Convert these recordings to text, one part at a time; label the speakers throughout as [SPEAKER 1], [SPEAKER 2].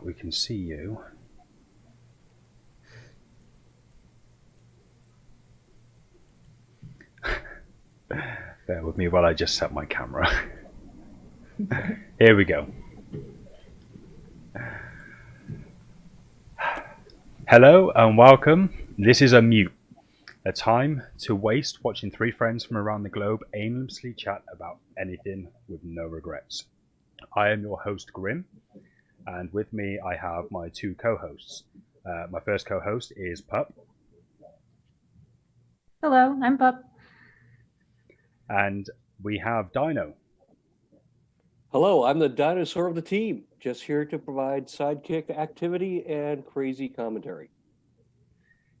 [SPEAKER 1] we can see you. Bear with me while I just set my camera. Here we go. Hello and welcome. This is Unmute, a time to waste watching three friends from around the globe aimlessly chat about anything with no regrets. I am your host, Grim, and with me I have my two co-hosts. My first co-host is Pup.
[SPEAKER 2] Hello, I'm Pup.
[SPEAKER 1] And we have Dino.
[SPEAKER 3] Hello, I'm the dinosaur of the team, just here to provide sidekick activity and crazy commentary.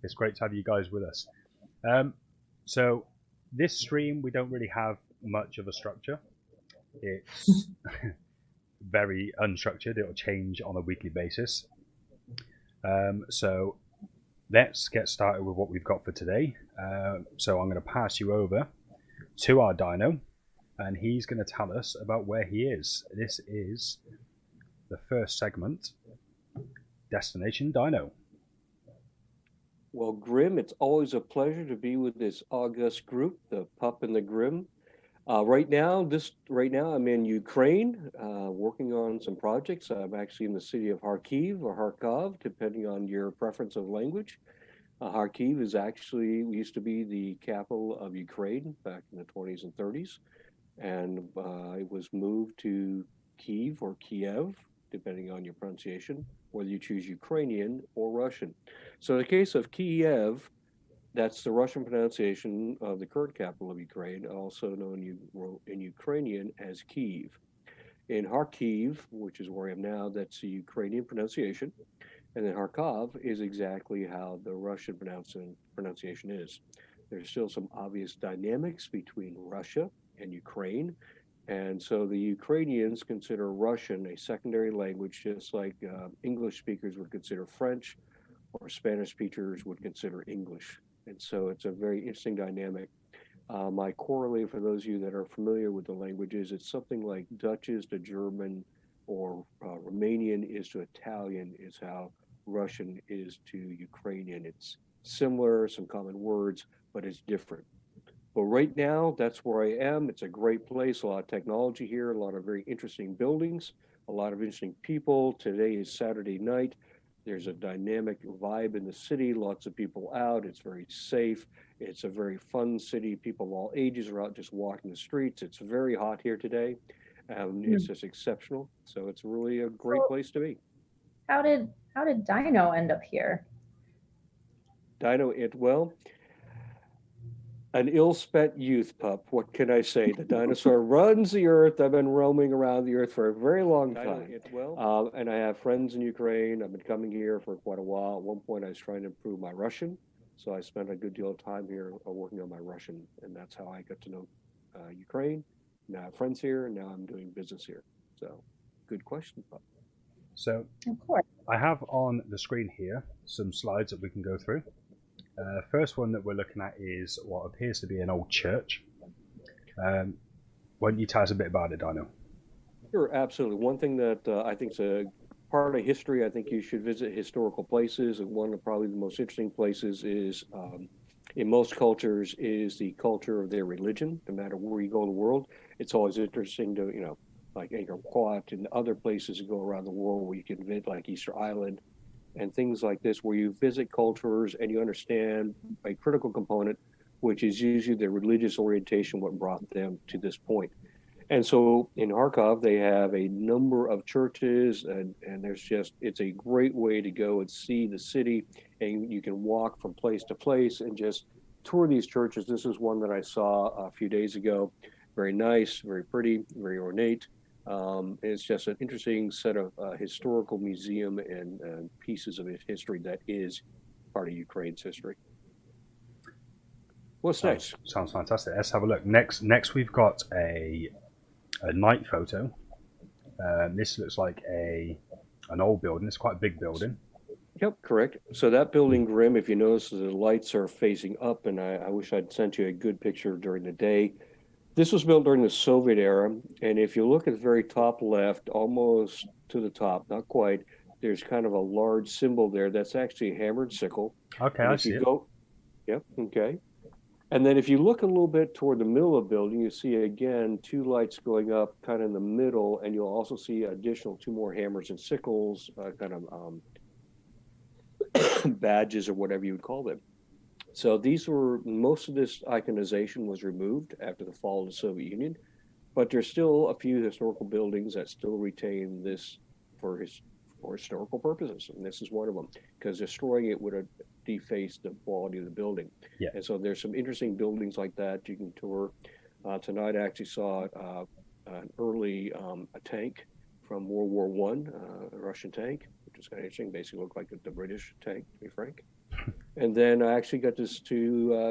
[SPEAKER 1] It's great to have you guys with us. So this stream, we don't really have much of a structure. It's very unstructured. It'll change on a weekly basis. So let's get started with what we've got for today. So I'm going to pass you over to our Dino, and he's going to tell us about where he is. This is the first segment, Destination Dino.
[SPEAKER 3] Well, Grim, it's always a pleasure to be with this august group, the Pup and the Grim. Right now, I'm in Ukraine, working on some projects. I'm actually in the city of Kharkiv or Kharkov, depending on your preference of language. Kharkiv used to be the capital of Ukraine back in the 20s and 30s. And it was moved to Kiev or Kiev, depending on your pronunciation, whether you choose Ukrainian or Russian. So in the case of Kiev, that's the Russian pronunciation of the current capital of Ukraine, also known in Ukrainian as Kiev. In Kharkiv, which is where I am now, that's the Ukrainian pronunciation. And then Kharkov is exactly how the Russian pronunciation is. There's still some obvious dynamics between Russia and Ukraine. And so the Ukrainians consider Russian a secondary language, just like English speakers would consider French, or Spanish speakers would consider English. And so it's a very interesting dynamic. My correlate, for those of you that are familiar with the languages, it's something like Dutch is to German, or Romanian is to Italian, is how Russian is to Ukrainian. It's similar, some common words, but it's different. But right now, that's where I am. It's a great place, a lot of technology here, a lot of very interesting buildings, a lot of interesting people. Today is Saturday night. There's a dynamic vibe in the city, lots of people out. It's very safe. It's a very fun city. People of all ages are out just walking the streets. It's very hot here today. It's just exceptional. So it's really a great place to be.
[SPEAKER 2] How did Dino end up here?
[SPEAKER 3] Dino, an ill-spent youth, Pup. What can I say? The dinosaur runs the earth. I've been roaming around the earth for a very long time. And I have friends in Ukraine. I've been coming here for quite a while. At one point, I was trying to improve my Russian. So I spent a good deal of time here working on my Russian. And that's how I got to know Ukraine. Now I have friends here, and now I'm doing business here. So good question, Pup.
[SPEAKER 1] So
[SPEAKER 2] Of course.
[SPEAKER 1] I have on the screen here some slides that we can go through. First one that we're looking at is what appears to be an old church. Why don't you tell us a bit about it, Dino?
[SPEAKER 3] Sure, absolutely. One thing that I think is a part of history, I think you should visit historical places. And one of probably the most interesting places is, in most cultures, is the culture of their religion. No matter where you go in the world, it's always interesting to, like Angkor Wat and other places that go around the world where you can visit, like Easter Island and things like this, where you visit cultures and you understand a critical component, which is usually their religious orientation, what brought them to this point. And so in Kharkov, they have a number of churches, and it's a great way to go and see the city, and you can walk from place to place and just tour these churches. This is one that I saw a few days ago. Very nice, very pretty, very ornate. It's just an interesting set of historical museum and pieces of history that is part of Ukraine's history. What's next?
[SPEAKER 1] Sounds fantastic. Let's have a look. Next we've got a night photo. This looks like an old building. It's quite a big building.
[SPEAKER 3] Yep, correct. So that building, Grim, if you notice, the lights are facing up, and I wish I'd sent you a good picture during the day. This was built during the Soviet era, and if you look at the very top left, almost to the top, not quite, there's kind of a large symbol there that's actually a hammered sickle.
[SPEAKER 1] Okay,
[SPEAKER 3] And
[SPEAKER 1] I
[SPEAKER 3] if you
[SPEAKER 1] see it.
[SPEAKER 3] go, yep, okay. And then if you look a little bit toward the middle of the building, you see again two lights going up kind of in the middle, and you'll also see additional two more hammers and sickles, kind of badges or whatever you would call them. So these were most of this iconization was removed after the fall of the Soviet Union, but there's still a few historical buildings that still retain this for his for historical purposes, and this is one of them because destroying it would have defaced the quality of the building.
[SPEAKER 1] Yeah.
[SPEAKER 3] And so there's some interesting buildings like that you can tour. Tonight I actually saw an early a tank from World War One, a Russian tank, which is kind of interesting. Basically, looked like the British tank, to be frank. And then I actually got to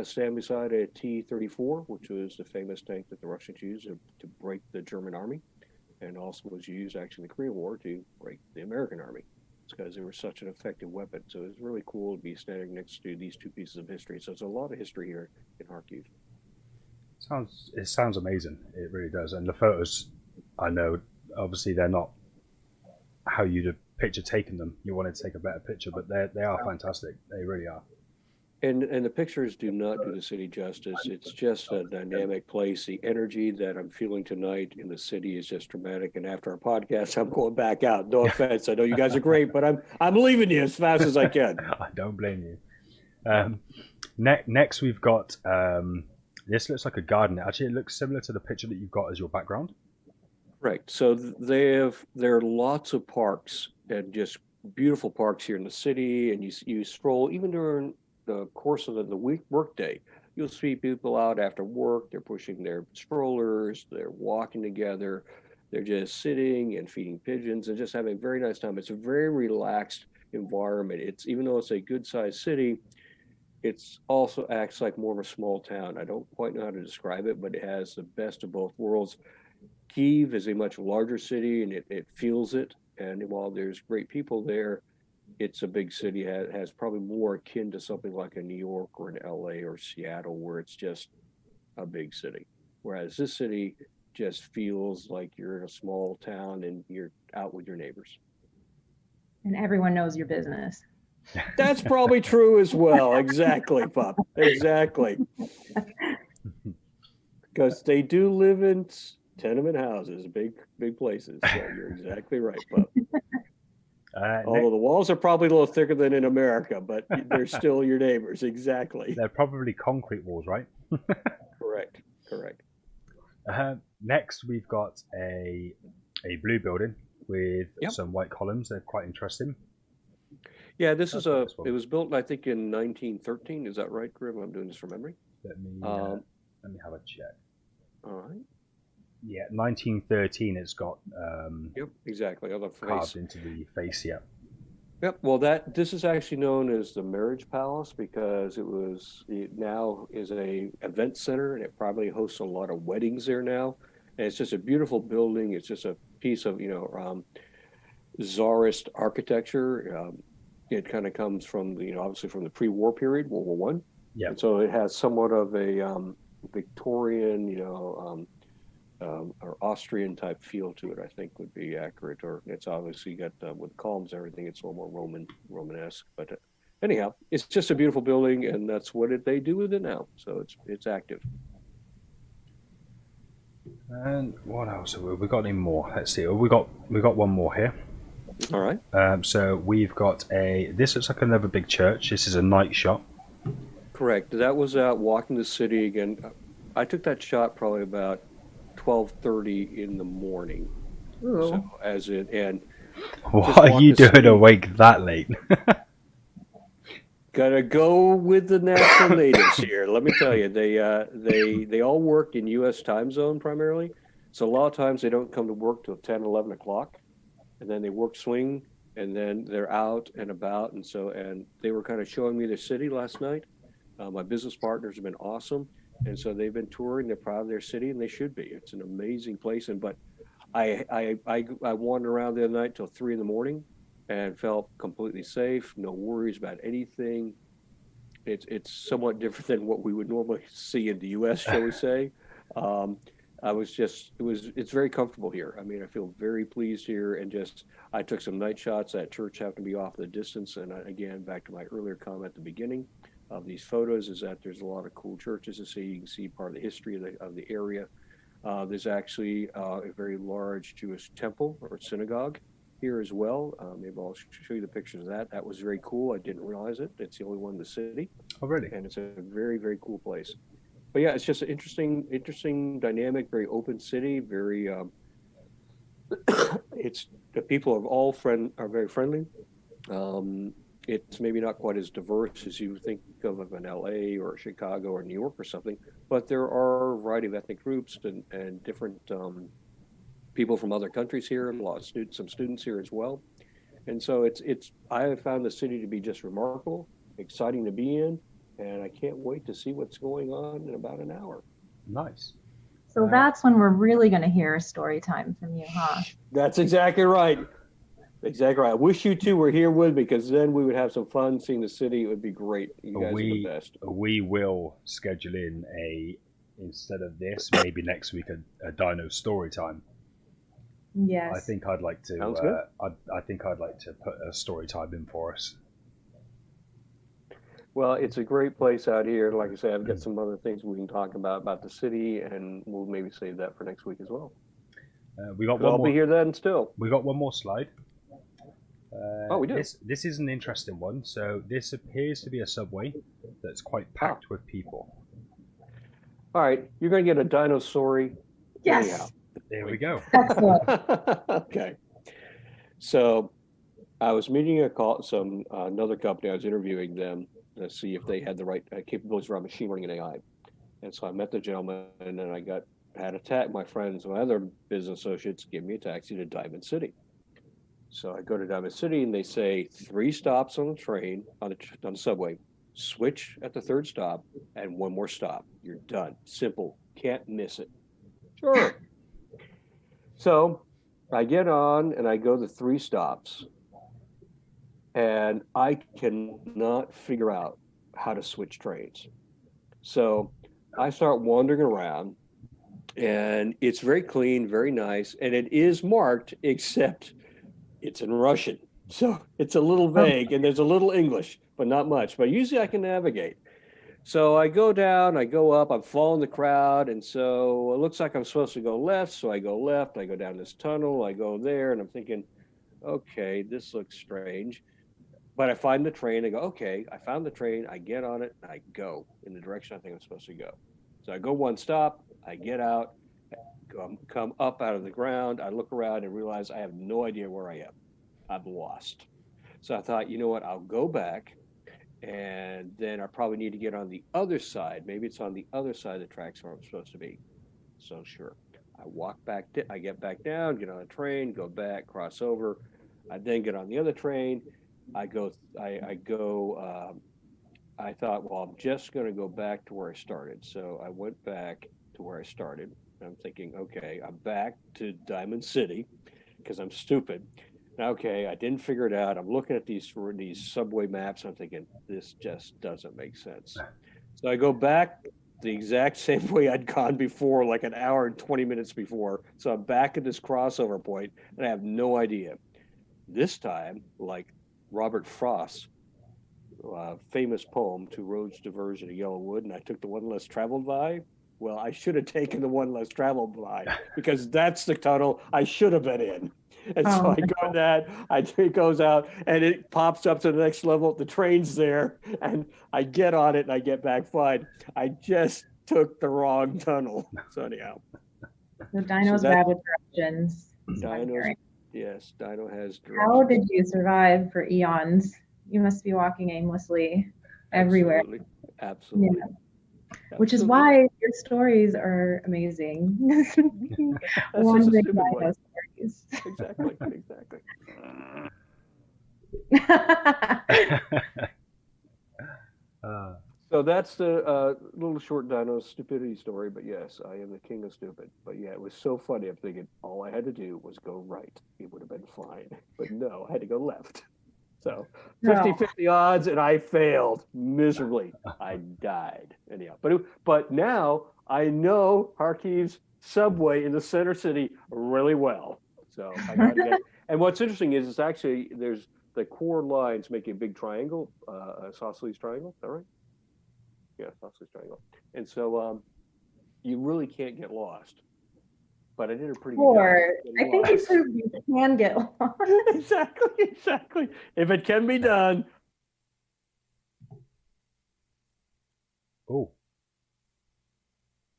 [SPEAKER 3] stand beside a T-34, which was the famous tank that the Russians used to break the German army, and also was used actually in the Korean War to break the American army. It's because they were such an effective weapon. So it's really cool to be standing next to these two pieces of history. So it's a lot of history here in Kharkiv.
[SPEAKER 1] It sounds amazing. It really does. And the photos, I know, obviously they're not how you'd have picture taken them. You wanted to take a better picture, but they are fantastic. They really are.
[SPEAKER 3] And the pictures do not do the city justice. It's just a dynamic place. The energy that I'm feeling tonight in the city is just dramatic. And after our podcast, I'm going back out. No offense. I know you guys are great, but I'm leaving you as fast as I can.
[SPEAKER 1] I don't blame you. Next, we've got this looks like a garden. Actually, it looks similar to the picture that you've got as your background.
[SPEAKER 3] Right. So there are lots of parks and just beautiful parks here in the city, and you stroll even during the course of the week workday. You'll see people out after work. They're pushing their strollers. They're walking together. They're just sitting and feeding pigeons and just having a very nice time. It's a very relaxed environment. It's even though it's a good sized city, it's also acts like more of a small town. I don't quite know how to describe it, but it has the best of both worlds. Kyiv is a much larger city and it feels it. And while there's great people there, it's a big city, has probably more akin to something like a New York or an LA or Seattle, where it's just a big city. Whereas this city just feels like you're in a small town and you're out with your neighbors.
[SPEAKER 2] And everyone knows your business.
[SPEAKER 3] That's probably true as well. Exactly, Pop. Exactly. Because they do live in tenement houses, big places. So you're exactly right, Pop. Although the walls are probably a little thicker than in America, but they're still your neighbors. Exactly.
[SPEAKER 1] They're probably concrete walls, right?
[SPEAKER 3] Correct.
[SPEAKER 1] Next, we've got a blue building with
[SPEAKER 3] Yep.
[SPEAKER 1] some white columns. They're quite interesting.
[SPEAKER 3] Yeah, it was built, I think, in 1913. Is that right, Grim? I'm doing this from memory.
[SPEAKER 1] Let me have a check.
[SPEAKER 3] All right.
[SPEAKER 1] Yeah, 1913. It's got
[SPEAKER 3] Yep, exactly. On the
[SPEAKER 1] carved
[SPEAKER 3] face.
[SPEAKER 1] into the face. Yeah.
[SPEAKER 3] Yep. Well, this is actually known as the Marriage Palace because it now is a event center and it probably hosts a lot of weddings there now. And it's just a beautiful building. It's just a piece of Tsarist architecture. It kind of comes from obviously from the pre-war period, World War One.
[SPEAKER 1] Yeah.
[SPEAKER 3] And so it has somewhat of a Victorian, or Austrian type feel to it. I think would be accurate. Or it's obviously got with columns and everything. It's a little more Romanesque. But anyhow, it's just a beautiful building, and that's what they do with it now. So it's active.
[SPEAKER 1] And what else have we got? Any more? Let's see. We got one more here.
[SPEAKER 3] All right.
[SPEAKER 1] So we've got this looks like another big church. This is a night shot.
[SPEAKER 3] Correct. That was out walking the city again. I took that shot probably about 12:30 in the morning.
[SPEAKER 2] Ooh.
[SPEAKER 3] So and
[SPEAKER 1] What are you doing awake that late?
[SPEAKER 3] gotta go with the natural natives here. Let me tell you, they all work in U.S. time zone primarily. So a lot of times they don't come to work till 10, 11 o'clock, and then they work swing, and then they're out and about. And they were kind of showing me the city last night. My business partners have been awesome, and so they've been touring. They're proud of their city, and they should be. It's an amazing place. But I wandered around the other night till 3 in the morning, and felt completely safe. No worries about anything. It's somewhat different than what we would normally see in the U.S., shall we say? it's very comfortable here. I mean, I feel very pleased here, and I took some night shots. That church happened to be off the distance, and again, back to my earlier comment at the beginning of these photos is that there's a lot of cool churches to see. You can see part of the history of the area. There's actually a very large Jewish temple or synagogue here as well. Maybe I'll show you the pictures of that. That was very cool. I didn't realize it. It's the only one in the city.
[SPEAKER 1] Oh, really?
[SPEAKER 3] And it's a very, very cool place. But yeah, it's just an interesting dynamic, very open city, very, it's the people are very friendly. It's maybe not quite as diverse as you think of an LA or Chicago or New York or something, but there are a variety of ethnic groups and different people from other countries here, and a lot of some students here as well. And so I have found the city to be just remarkable, exciting to be in, and I can't wait to see what's going on in about an hour.
[SPEAKER 1] Nice.
[SPEAKER 2] So that's when we're really going to hear a story time from you, huh?
[SPEAKER 3] That's exactly right. Exactly right. I wish you two were here with me, because then we would have some fun seeing the city. It would be great. You guys are the best.
[SPEAKER 1] We will schedule in instead of this, maybe next week, a dino story time.
[SPEAKER 2] Yes.
[SPEAKER 1] I think I'd like to.
[SPEAKER 3] Sounds good.
[SPEAKER 1] I think I'd like to put a story time in for us.
[SPEAKER 3] Well, it's a great place out here. Like I said, I've got some other things we can talk about the city, and we'll maybe save that for next week as well. I'll be here then still.
[SPEAKER 1] We got one more slide.
[SPEAKER 3] We do.
[SPEAKER 1] This is an interesting one. So this appears to be a subway that's quite packed with people.
[SPEAKER 3] All right, you're going to get a dino story.
[SPEAKER 2] Yes.
[SPEAKER 3] Anyhow.
[SPEAKER 1] There we go.
[SPEAKER 2] Excellent.
[SPEAKER 3] Okay. So I was meeting another company. I was interviewing them to see if they had the right capabilities around machine learning and AI. And so I met the gentleman, and then my friends, my other business associates give me a taxi to Diamond City. So I go to Diamond City, and they say 3 stops on the train, on the subway, switch at the 3rd stop, and 1 more stop. You're done. Simple. Can't miss it. Sure. So I get on, and I go the 3 stops, and I cannot figure out how to switch trains. So I start wandering around, and it's very clean, very nice, and it is marked, except it's in Russian. So it's a little vague, and there's a little English, but not much. But usually I can navigate. So I go down, I go up, I'm following the crowd, and so it looks like I'm supposed to go left, so I go left, I go down this tunnel, I go there, and I'm thinking, okay, this looks strange. But I find the train, I go, okay, I found the train, I get on it, and I go in the direction I think I'm supposed to go. So I go 1 stop, I get out, come up out of the ground, I look around and realize I have no idea where I am. I'm lost. So I thought, you know what, I'll go back, and then I probably need to get on the other side. Maybe it's on the other side of the tracks where I'm supposed to be. So sure, I walk back, I get back down, get on a train, go back, cross over. I then get on the other train. I thought, well, I'm just going to go back to where I started. So I went back to where I started. I'm thinking, okay, I'm back to Diamond City because I'm stupid. Okay, I didn't figure it out. I'm looking at these subway maps. I'm thinking, this just doesn't make sense. So I go back the exact same way I'd gone before, like an hour and 20 minutes before. So I'm back at this crossover point, and I have no idea. This time, like Robert Frost's famous poem, Two Roads Diverge in a Yellow Wood, and I took the one less traveled by. Well, I should have taken the one less traveled by, because that's the tunnel I should have been in. And so I go in that, it goes out, and it pops up to the next level. The train's there, and I get on it, and I get back fine. I just took the wrong tunnel. So anyhow.
[SPEAKER 2] So Dino's bad with directions.
[SPEAKER 3] Yes, Dino has directions.
[SPEAKER 2] How did you survive for eons? You must be walking aimlessly everywhere.
[SPEAKER 3] Absolutely.
[SPEAKER 2] Yeah. Which is why your stories are amazing. Wandering dino stories.
[SPEAKER 3] Exactly. So that's the little short dino stupidity story. But yes, I am the king of stupid. But yeah, it was so funny. I'm thinking all I had to do was go right. It would have been fine. But no, I had to go left. So 50-50 odds, and I failed miserably. I died anyhow. But now I know Kharkiv's subway in the center city really well, so I got to get. And what's interesting is it's actually there's the core lines make a big triangle, a isosceles triangle. Is that right? Yeah, isosceles triangle. And so you really can't get lost. But I did a pretty good job.
[SPEAKER 2] Or I think you proved you can get lost.
[SPEAKER 3] Exactly. If it can be done.
[SPEAKER 1] Oh,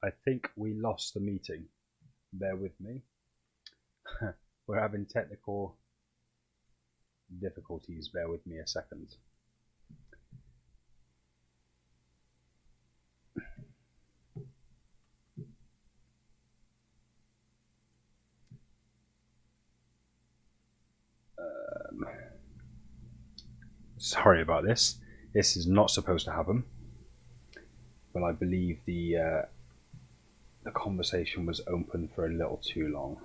[SPEAKER 1] I think we lost the meeting. Bear with me. We're having technical difficulties. Bear with me a second. Sorry about this. This is not supposed to happen. But I believe the conversation was open for a little too long.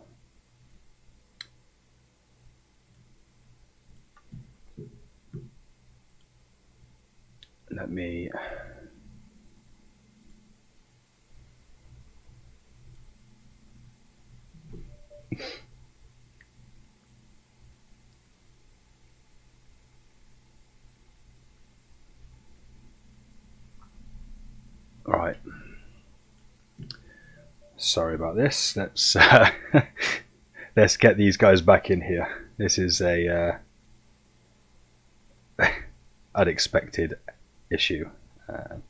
[SPEAKER 1] Let me. All right. Sorry about this. Let's get these guys back in here. This is a unexpected issue. All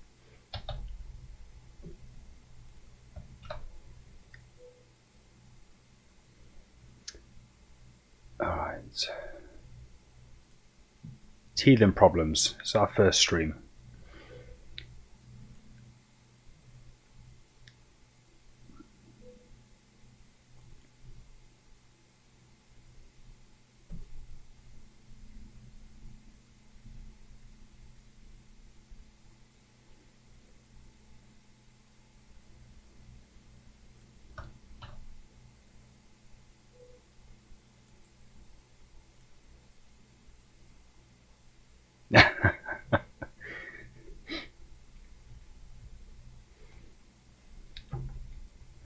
[SPEAKER 1] right. Teething problems. It's our first stream.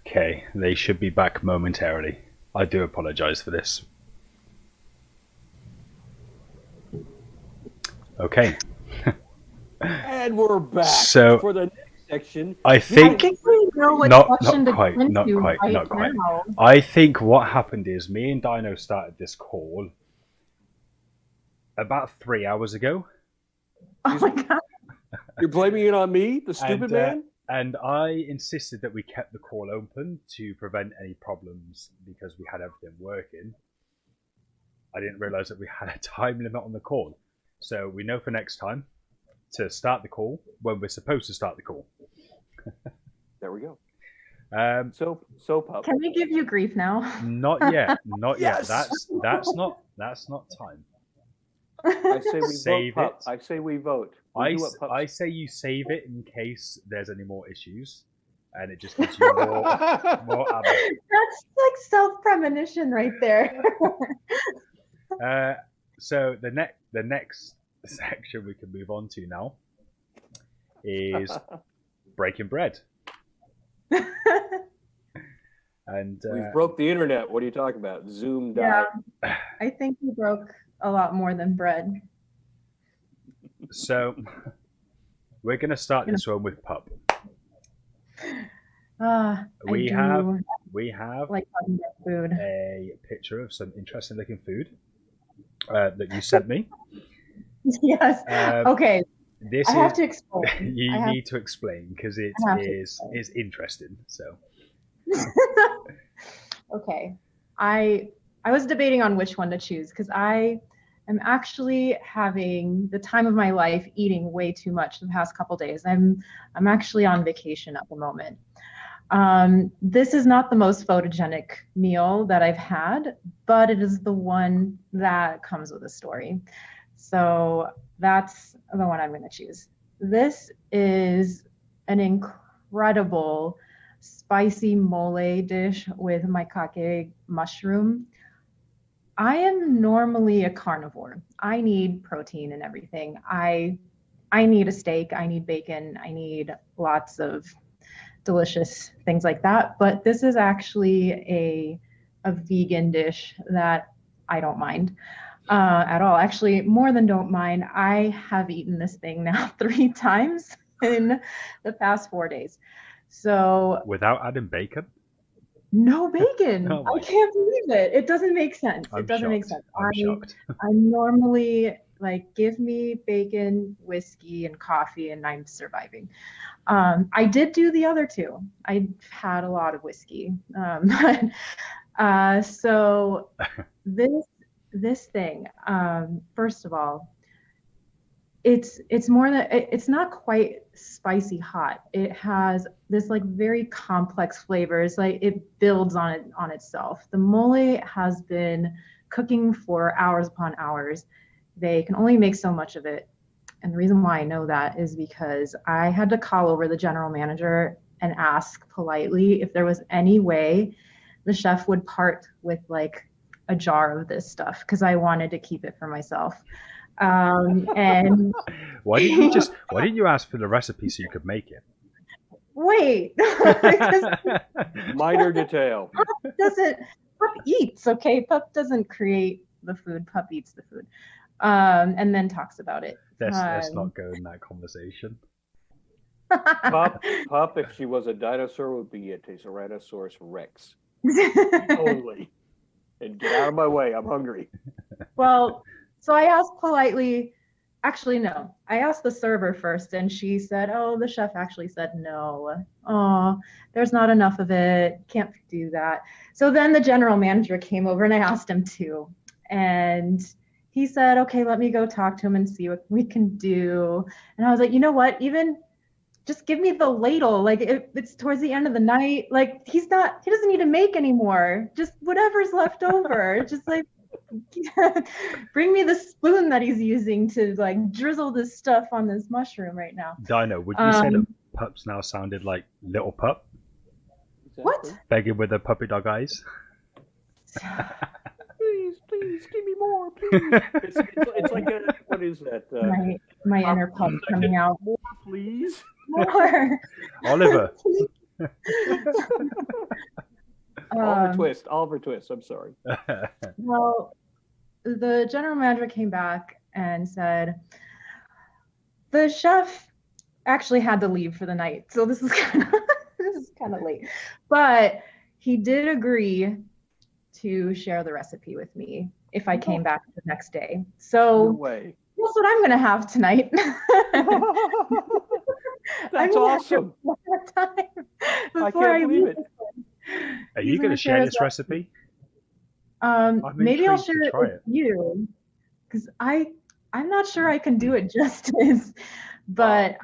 [SPEAKER 1] Okay, they should be back momentarily. I do apologize for this. Okay.
[SPEAKER 3] And we're back
[SPEAKER 1] So,
[SPEAKER 3] for the next section.
[SPEAKER 1] I
[SPEAKER 2] I
[SPEAKER 1] think
[SPEAKER 2] think we know what
[SPEAKER 1] not
[SPEAKER 2] section to
[SPEAKER 1] quite,
[SPEAKER 2] go into
[SPEAKER 1] not quite,
[SPEAKER 2] right
[SPEAKER 1] not quite.
[SPEAKER 2] now.
[SPEAKER 1] I think what happened is me and Dino started this call about 3 hours ago.
[SPEAKER 2] Oh my god.
[SPEAKER 3] You're blaming it on me, the stupid man?
[SPEAKER 1] And I insisted that we kept the call open to prevent any problems because we had everything working. I didn't realize that we had a time limit on the call. So we know for next time to start the call when we're supposed to start the call.
[SPEAKER 3] There we go.
[SPEAKER 1] Soap
[SPEAKER 3] up.
[SPEAKER 2] Can we give you grief now?
[SPEAKER 1] Not yet. Not
[SPEAKER 3] Yes!
[SPEAKER 1] yet. That's not time.
[SPEAKER 3] I say we
[SPEAKER 1] Save
[SPEAKER 3] vote, Pup.
[SPEAKER 1] it.
[SPEAKER 3] I say we vote.
[SPEAKER 1] I say you save it in case there's any more issues, and it just gives you more ammo.
[SPEAKER 2] That's like self-premonition right there.
[SPEAKER 1] So the next section we can move on to now is breaking bread. And
[SPEAKER 3] we broke the internet. What are you talking about? Zoom died.
[SPEAKER 2] Yeah, I think we broke a lot more than bread.
[SPEAKER 1] So we're going to start this one with Pup. We have
[SPEAKER 2] like talking about food.
[SPEAKER 1] A picture of some interesting looking food that you sent me.
[SPEAKER 2] Yes. Okay.
[SPEAKER 1] This
[SPEAKER 2] I have to explain.
[SPEAKER 1] You need to explain because it is interesting. So.
[SPEAKER 2] Okay. I was debating on which one to choose because I am actually having the time of my life eating way too much the past couple days. I'm actually on vacation at the moment. This is not the most photogenic meal that I've had, but it is the one that comes with a story. So that's the one I'm going to choose. This is an incredible spicy mole dish with maikake mushroom. I am normally a carnivore. I need protein and everything. I need a steak. I need bacon. I need lots of delicious things like that. But this is actually a vegan dish that I don't mind at all. Actually, more than don't mind. I have eaten this thing now 3 times in the past 4 days. So
[SPEAKER 1] Without adding bacon?
[SPEAKER 2] no bacon.
[SPEAKER 1] Oh my
[SPEAKER 2] I can't believe it. It doesn't make sense.
[SPEAKER 1] I'm
[SPEAKER 2] It doesn't make
[SPEAKER 1] shocked.
[SPEAKER 2] sense.
[SPEAKER 1] I'm shocked.
[SPEAKER 2] I normally like give me bacon, whiskey, and coffee, and I'm surviving. I did do the other two. I had a lot of whiskey. So this thing, first of all, it's more than it's not quite spicy hot. It has this like very complex flavors. Like it builds on itself. The mole has been cooking for hours upon hours. They can only make so much of it. And the reason why I know that is because I had to call over the general manager and ask politely if there was any way the chef would part with like a jar of this stuff because I wanted to keep it for myself. And
[SPEAKER 1] Why didn't you ask for the recipe so you could make it?
[SPEAKER 2] wait, because
[SPEAKER 3] Minor detail.
[SPEAKER 2] Pup eats, okay? Pup doesn't create the food, Pup eats the food. And then talks about it.
[SPEAKER 1] Let's not go in that conversation.
[SPEAKER 3] Pup, if she was a dinosaur, would be a Tyrannosaurus Rex. Only. And get out of my way, I'm hungry.
[SPEAKER 2] Well, so I asked politely, actually, no. I asked the server first, and she said, oh, the chef actually said no. Oh, there's not enough of it. Can't do that. So then the general manager came over, and I asked him too. And he said, okay, let me go talk to him and see what we can do. And I was like, you know what? Even just give me the ladle. Like it's towards the end of the night. Like he doesn't need to make anymore. Just whatever's left over. Just like bring me the spoon that he's using to like drizzle this stuff on this mushroom right now.
[SPEAKER 1] Dino, would you say that pups now sounded like little pup?
[SPEAKER 3] Exactly.
[SPEAKER 2] What?
[SPEAKER 1] Begging with the puppy dog eyes?
[SPEAKER 3] Please, give me more, please. It's like what is that?
[SPEAKER 2] My inner pup coming out.
[SPEAKER 3] More, please.
[SPEAKER 2] More.
[SPEAKER 1] Oliver.
[SPEAKER 3] Oliver Twist. I'm sorry.
[SPEAKER 2] Well, the general manager came back and said the chef actually had to leave for the night, so this is kind of late. But he did agree to share the recipe with me if I came back the next day. So
[SPEAKER 3] no way.
[SPEAKER 2] That's what I'm gonna have tonight.
[SPEAKER 3] That's awesome. I can't believe it.
[SPEAKER 1] Are you going to share this recipe?
[SPEAKER 2] Maybe I'll share it with you because I'm not sure I can do it justice. But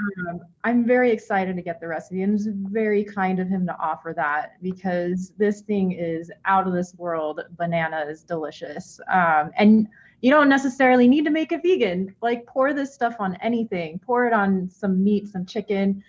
[SPEAKER 2] I'm very excited to get the recipe, and it's very kind of him to offer that because this thing is out of this world. Bananas delicious, and you don't necessarily need to make it vegan. Like pour this stuff on anything. Pour it on some meat, some chicken,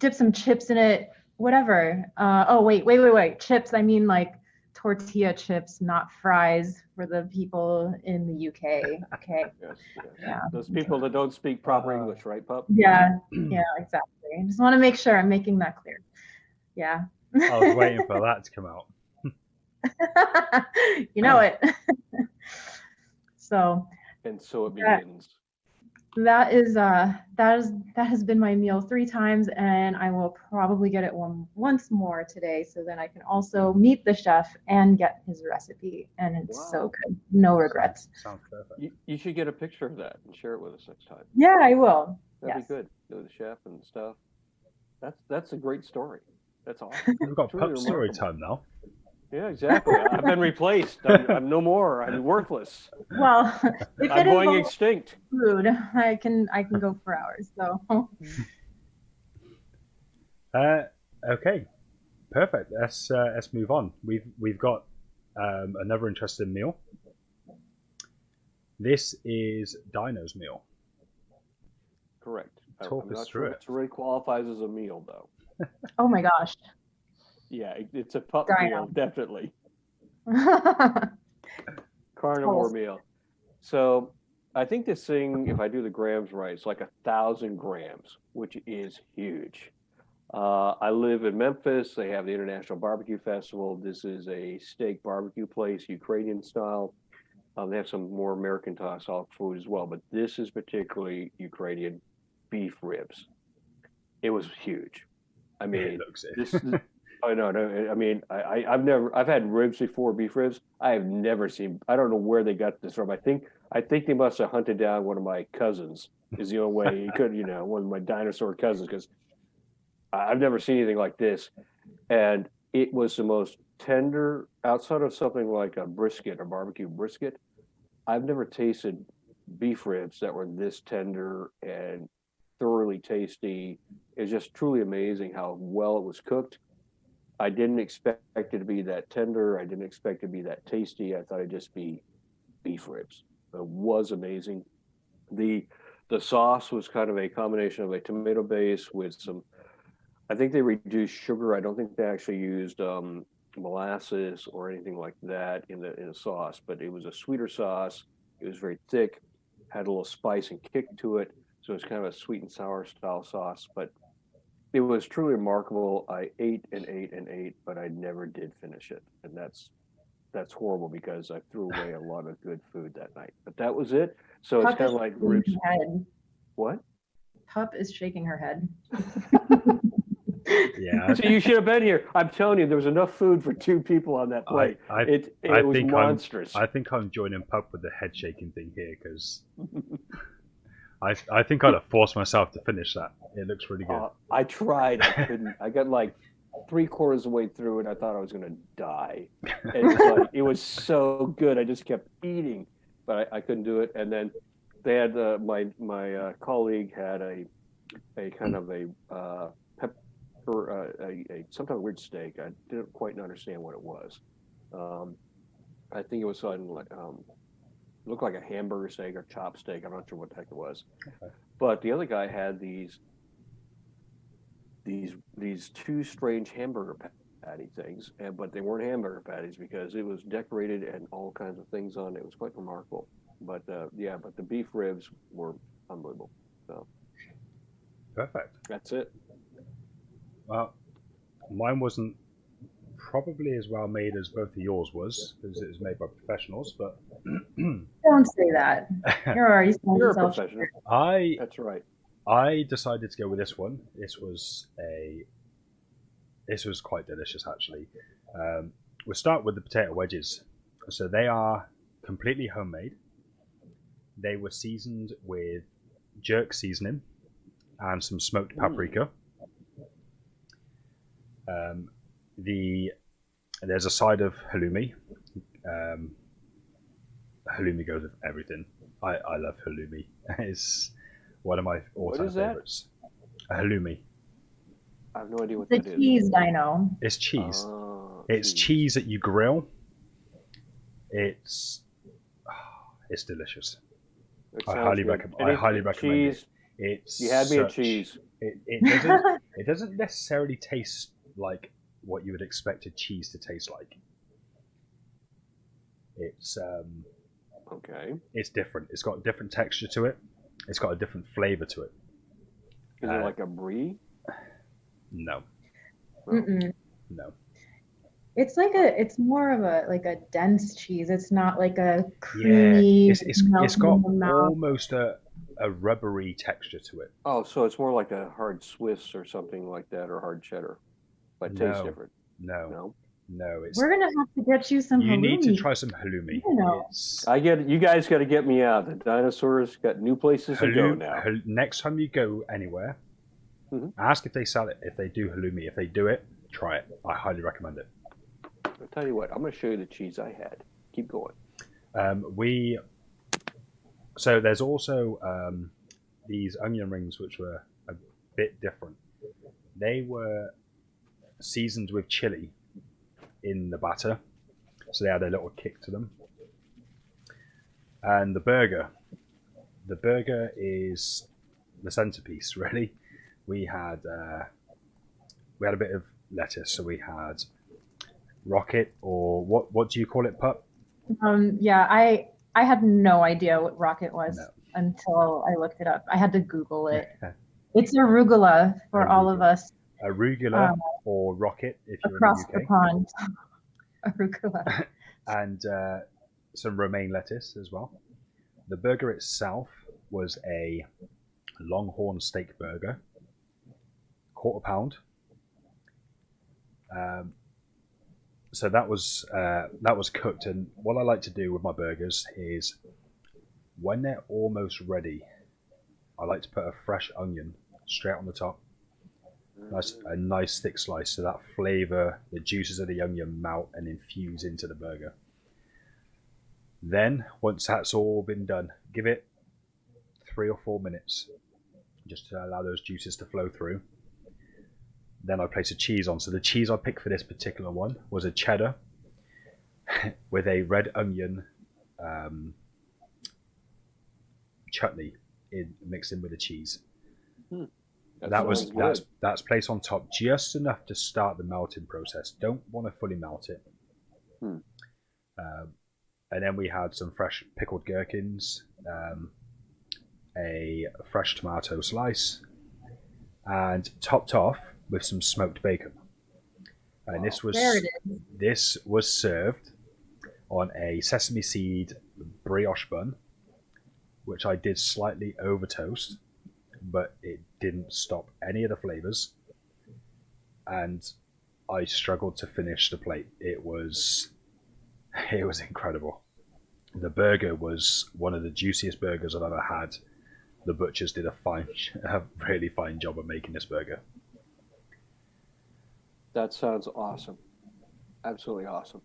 [SPEAKER 2] dip some chips in it, whatever. Oh wait, chips. I mean like tortilla chips, not fries for the people in the UK. Okay.
[SPEAKER 3] Yes.
[SPEAKER 2] Yeah.
[SPEAKER 3] Those people that don't speak proper English, right, pup?
[SPEAKER 2] Yeah, exactly. I just want to make sure I'm making that clear. Yeah.
[SPEAKER 1] I was waiting for that to come out.
[SPEAKER 2] You know it. So.
[SPEAKER 3] And so it begins.
[SPEAKER 2] That has been my meal 3 times, and I will probably get it once more today, so then I can also meet the chef and get his recipe, and it's so good. No regrets.
[SPEAKER 1] Sounds perfect.
[SPEAKER 3] You should get a picture of that and share it with us next time.
[SPEAKER 2] Yeah, I will.
[SPEAKER 3] That'd be good. Know the chef and stuff. That's a great story. That's awesome.
[SPEAKER 1] We've got
[SPEAKER 3] really
[SPEAKER 1] pup story time now.
[SPEAKER 3] Yeah, exactly. I've been replaced. I'm no more. I'm worthless.
[SPEAKER 2] Well, if
[SPEAKER 3] I'm going extinct.
[SPEAKER 2] Food, I can go for hours. So.
[SPEAKER 1] Okay, perfect. Let's move on. We've got another interesting meal. This is Dino's meal.
[SPEAKER 3] Correct.
[SPEAKER 1] Talk us through it.
[SPEAKER 3] It really qualifies as a meal, though.
[SPEAKER 2] Oh my gosh.
[SPEAKER 3] Yeah, it's a pup meal, definitely. Carnivore meal. So I think this thing, if I do the grams right, it's like 1,000 grams, which is huge. I live in Memphis. They have the International Barbecue Festival. This is a steak barbecue place, Ukrainian style. They have some more American style food as well, but this is particularly Ukrainian beef ribs. It was huge. I
[SPEAKER 1] It
[SPEAKER 3] mean,
[SPEAKER 1] looks
[SPEAKER 3] this.
[SPEAKER 1] it.
[SPEAKER 3] I know. No, I mean, I've had ribs before, beef ribs. I have never seen. I don't know where they got this from. I think they must have hunted down one of my cousins. Is the only way he could, one of my dinosaur cousins, because I've never seen anything like this. And it was the most tender, outside of something like a brisket or barbecue brisket. I've never tasted beef ribs that were this tender and thoroughly tasty. It's just truly amazing how well it was cooked. I didn't expect it to be that tender. I didn't expect it to be that tasty. I thought it'd just be beef ribs. It was amazing. The the sauce was kind of a combination of a tomato base with some. I think they reduced sugar. I don't think they actually used molasses or anything like that in the sauce, but it was a sweeter sauce. It was very thick, had a little spice and kick to it. So it's kind of a sweet and sour style sauce, but it was truly remarkable. I ate and ate and ate, but I never did finish it, and that's horrible because I threw away a lot of good food that night. But that was it. So it's
[SPEAKER 2] Pup
[SPEAKER 3] kind
[SPEAKER 2] is
[SPEAKER 3] of like
[SPEAKER 2] shaking
[SPEAKER 3] ribs.
[SPEAKER 2] her head.
[SPEAKER 3] What?
[SPEAKER 2] Pup is shaking her head.
[SPEAKER 1] Yeah,
[SPEAKER 3] So you should have been here. I'm telling you, there was enough food for two people on that plate. It was monstrous.
[SPEAKER 1] I think I'm joining Pup with the head shaking thing here because I think I'd have forced myself to finish that. It looks really good.
[SPEAKER 3] I tried. I couldn't. I got like three-quarters of the way through, and I thought I was going to die. And it was like it was so good. I just kept eating, but I couldn't do it. And then they had my colleague had a kind of a pepper some kind of weird steak. I didn't quite understand what it was. I think it was something like looked like a hamburger steak or chop steak. I'm not sure what the heck it was.
[SPEAKER 1] Okay.
[SPEAKER 3] But the other guy had these two strange hamburger patty things, but they weren't hamburger patties because it was decorated and all kinds of things on it. It was quite remarkable. But but the beef ribs were unbelievable. So
[SPEAKER 1] Perfect.
[SPEAKER 3] that's it.
[SPEAKER 1] Well, mine wasn't probably as well made as both of yours was because it was made by professionals, but
[SPEAKER 2] Don't say that. You're already selling
[SPEAKER 3] You're a
[SPEAKER 2] yourself
[SPEAKER 3] professional.
[SPEAKER 1] I
[SPEAKER 3] That's right.
[SPEAKER 1] I decided to go with this one. This was quite delicious actually. We'll start with the potato wedges. So they are completely homemade. They were seasoned with jerk seasoning and some smoked paprika. There's a side of halloumi. Halloumi goes with everything. I love halloumi. It's one of my all-time favorites. A halloumi.
[SPEAKER 3] I have no idea what
[SPEAKER 2] the
[SPEAKER 3] that is.
[SPEAKER 2] cheese dino.
[SPEAKER 1] It's cheese. It's cheese that you grill. It's delicious. I highly recommend
[SPEAKER 3] cheese.
[SPEAKER 1] it. It's
[SPEAKER 3] You had me at cheese.
[SPEAKER 1] It doesn't necessarily taste like what you would expect a cheese to taste like. It's
[SPEAKER 3] Okay.
[SPEAKER 1] it's different. It's got a different texture to it. It's got a different flavor to it.
[SPEAKER 3] Is it like a brie?
[SPEAKER 1] No,
[SPEAKER 2] Mm-mm.
[SPEAKER 1] no.
[SPEAKER 2] It's more of a dense cheese. It's not like a creamy.
[SPEAKER 1] Yeah, it's got
[SPEAKER 2] melt in the mouth.
[SPEAKER 1] almost a rubbery texture to it.
[SPEAKER 3] Oh, so it's more like a hard Swiss or something like that, or hard cheddar, but it tastes
[SPEAKER 1] No.
[SPEAKER 3] different.
[SPEAKER 1] No,
[SPEAKER 3] No,
[SPEAKER 1] it's.
[SPEAKER 2] We're gonna have to get you some.
[SPEAKER 1] You need to
[SPEAKER 2] halloumi.
[SPEAKER 1] try some halloumi.
[SPEAKER 2] I know.
[SPEAKER 3] you guys got to get me out. The dinosaurs got new places to go now.
[SPEAKER 1] Next time you go anywhere,
[SPEAKER 3] Mhm.
[SPEAKER 1] ask if they sell it. If they do halloumi, if they do it, try it. I highly recommend it.
[SPEAKER 3] I'll tell you what. I'm going to show you the cheese I had. Keep going.
[SPEAKER 1] So there's also these onion rings which were a bit different. They were seasoned with chili in the batter, so they had a little kick to them. And the burger is the centerpiece, really. We had a bit of lettuce, so we had rocket, or what do you call it, Pup?
[SPEAKER 2] Yeah, I had no idea what rocket was
[SPEAKER 1] No.
[SPEAKER 2] until I looked it up. I had to Google it. It's arugula for all of
[SPEAKER 1] Arugula.
[SPEAKER 2] us
[SPEAKER 1] arugula or rocket if you're in
[SPEAKER 2] Across
[SPEAKER 1] the
[SPEAKER 2] the
[SPEAKER 1] UK,
[SPEAKER 2] pond. Arugula.
[SPEAKER 1] and some romaine lettuce as well. The burger itself was a Longhorn steak burger, quarter pound. Um, so that was cooked. And what I like to do with my burgers is when they're almost ready, I like to put a fresh onion straight on the top. A nice thick slice, so that flavor, the juices of the onion melt and infuse into the burger. Then, once that's all been done, give it 3 or 4 minutes just to allow those juices to flow through. Then I place a cheese on. So the cheese I picked for this particular one was a cheddar with a red onion chutney mixed in with the cheese. That's placed on top just enough to start the melting process. Don't want to fully melt it. And then we had some fresh pickled gherkins, a fresh tomato slice, and topped off with some smoked bacon. And this was served on a sesame seed brioche bun, which I did slightly over toast, but it didn't stop any of the flavors. And I struggled to finish the plate. It was incredible. The burger was one of the juiciest burgers I've ever had. The butchers did a really fine job of making this burger.
[SPEAKER 3] That sounds awesome. Absolutely awesome.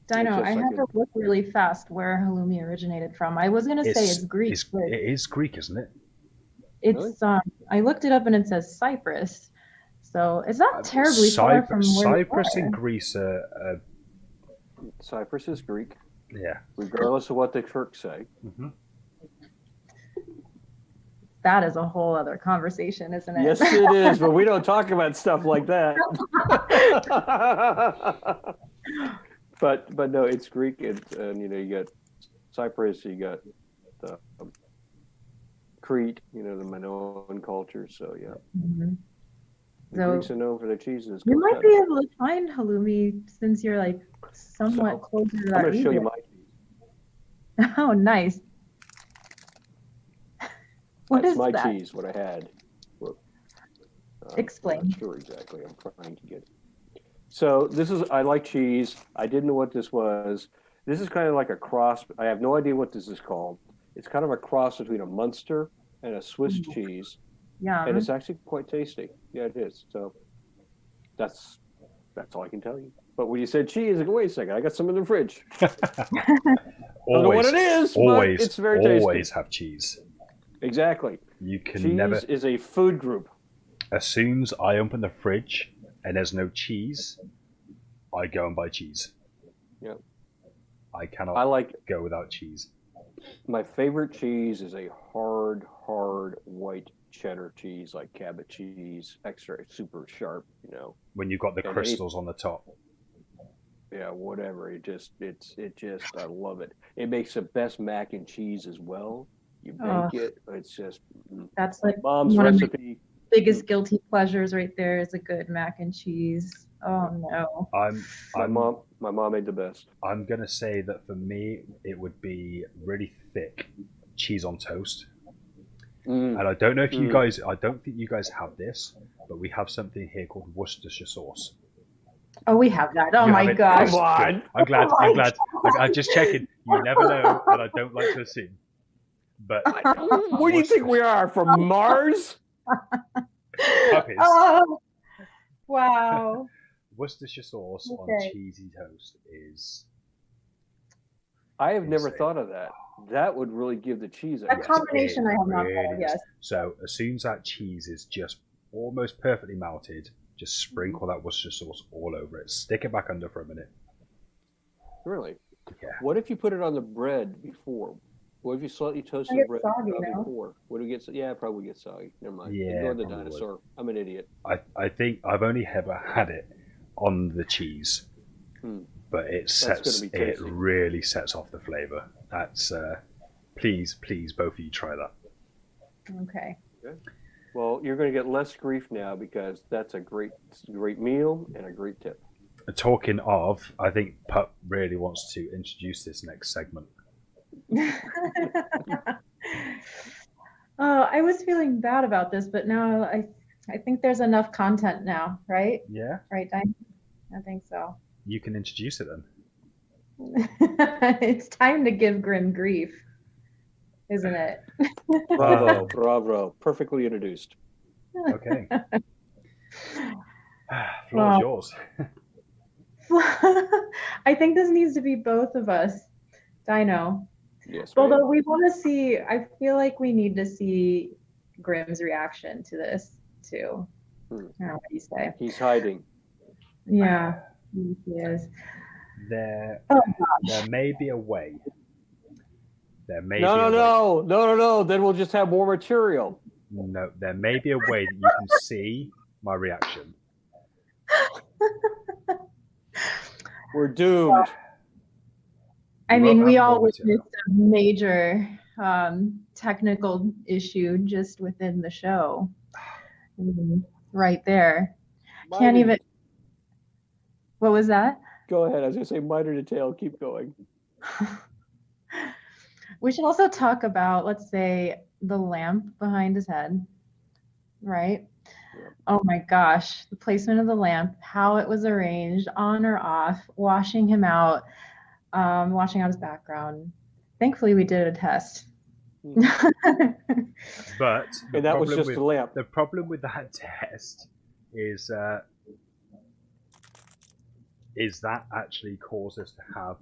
[SPEAKER 2] Dino, I had to look really fast where halloumi originated from. I was going to say it's Greek.
[SPEAKER 1] It is Greek, isn't it?
[SPEAKER 2] It's really? I looked it up and it says Cyprus. So it's not terribly far from where
[SPEAKER 1] Cyprus and Greece are...
[SPEAKER 3] Cyprus is Greek.
[SPEAKER 1] Yeah.
[SPEAKER 3] Regardless of what the Turks say.
[SPEAKER 1] Mm-hmm.
[SPEAKER 2] That is a whole other conversation, isn't it?
[SPEAKER 3] Yes, it is, but we don't talk about stuff like that. but no, it's Greek, and you got Cyprus, you got the Crete, the Minoan culture. So yeah, the Greeks are known for their cheeses.
[SPEAKER 2] You might be able to find halloumi since you're like somewhat closer to that.
[SPEAKER 3] I'm going to show you my cheese.
[SPEAKER 2] Oh, nice.
[SPEAKER 3] That's my cheese, what I had.
[SPEAKER 2] Explain.
[SPEAKER 3] I'm not sure exactly. I'm trying to get it. So I like cheese. I didn't know what this was. This is kind of like a cross. I have no idea what this is called. It's kind of a cross between a Munster and a Swiss cheese.
[SPEAKER 2] Yeah.
[SPEAKER 3] And it's actually quite tasty. Yeah, it is. So that's all I can tell you. But when you said cheese, I go, wait a second, I got some in the fridge. I don't know what it is, but it's very tasty.
[SPEAKER 1] Always have cheese.
[SPEAKER 3] Exactly.
[SPEAKER 1] You can
[SPEAKER 3] cheese is a food group.
[SPEAKER 1] As soon as I open the fridge and there's no cheese, I go and buy cheese.
[SPEAKER 3] Yeah.
[SPEAKER 1] I cannot go without cheese.
[SPEAKER 3] My favorite cheese is a hard white cheddar cheese, like Cabot cheese, extra super sharp,
[SPEAKER 1] When you've got the crystals on the top.
[SPEAKER 3] Yeah, whatever. It just I love it. It makes the best mac and cheese as well. You bake it. It's just
[SPEAKER 2] that's like
[SPEAKER 3] mom's recipe.
[SPEAKER 2] Biggest guilty pleasures right there is a good mac and cheese. Oh no.
[SPEAKER 3] My mom made the best.
[SPEAKER 1] I'm gonna say that for me it would be really thick cheese on toast. And I don't know if you guys, I don't think you guys have this, but we have something here called Worcestershire sauce.
[SPEAKER 2] Oh, we have that. Oh my gosh.
[SPEAKER 3] Come on.
[SPEAKER 1] I'm glad. I'm just checking. You never know, and I don't like to assume. But
[SPEAKER 3] where do you think we are, from Mars?
[SPEAKER 1] Puppies.
[SPEAKER 2] Oh, wow.
[SPEAKER 1] Worcestershire sauce on cheesy toast is...
[SPEAKER 3] I have never thought of that. That would really give the cheese
[SPEAKER 2] a combination. I have not thought of, yes.
[SPEAKER 1] So as soon as that cheese is just almost perfectly melted, just sprinkle that Worcestershire sauce all over it. Stick it back under for a minute.
[SPEAKER 3] Really?
[SPEAKER 1] Yeah.
[SPEAKER 3] What if you put it on the bread before? What if you slightly toast the bread before? Would it get? Yeah, it probably gets soggy. Never mind.
[SPEAKER 1] Yeah,
[SPEAKER 3] ignore the dinosaur. I'm an idiot.
[SPEAKER 1] I think I've only ever had it on the cheese, but it really sets off the flavor. That's please both of you try that.
[SPEAKER 2] Okay.
[SPEAKER 3] Well, you're going to get less grief now because that's a great meal and a great tip.
[SPEAKER 1] Talking of, I think Pup really wants to introduce this next segment.
[SPEAKER 2] Oh, I was feeling bad about this, but now I think there's enough content now, right?
[SPEAKER 1] Yeah,
[SPEAKER 2] Right, Diane? I think so.
[SPEAKER 1] you can introduce it then.
[SPEAKER 2] It's time to give Grim grief, isn't it?
[SPEAKER 3] Bravo, bravo. Perfectly introduced.
[SPEAKER 1] Okay. Floor's
[SPEAKER 2] Well,
[SPEAKER 1] yours.
[SPEAKER 2] I think this needs to be both of us, Dino.
[SPEAKER 3] Yes,
[SPEAKER 2] Although
[SPEAKER 3] ma'am.
[SPEAKER 2] we want to see, I feel like we need to see Grim's reaction to this too. I don't know what do you say?
[SPEAKER 3] He's hiding.
[SPEAKER 2] Yeah, he is.
[SPEAKER 1] There,
[SPEAKER 2] Oh
[SPEAKER 1] there may be a way. There may
[SPEAKER 3] No,
[SPEAKER 1] be
[SPEAKER 3] no,
[SPEAKER 1] a way.
[SPEAKER 3] no, no, no, no. Then we'll just have more material.
[SPEAKER 1] No, there may be a way that you can see my reaction.
[SPEAKER 3] We're doomed.
[SPEAKER 2] I
[SPEAKER 1] You
[SPEAKER 2] mean,
[SPEAKER 1] won't
[SPEAKER 2] we
[SPEAKER 1] have
[SPEAKER 2] all
[SPEAKER 1] more material.
[SPEAKER 2] witnessed a major technical issue just within the show. I mean, right there. Can't even. What was that?
[SPEAKER 3] Go ahead. I was going to say minor detail. Keep going.
[SPEAKER 2] We should also talk about, let's say, the lamp behind his head, right?
[SPEAKER 3] Yeah.
[SPEAKER 2] Oh my gosh, the placement of the lamp, how it was arranged, on or off, washing him out, washing out his background. Thankfully, we did a test.
[SPEAKER 1] But
[SPEAKER 3] And that was just
[SPEAKER 1] with,
[SPEAKER 3] a lamp.
[SPEAKER 1] the problem with that test is that actually caused us to have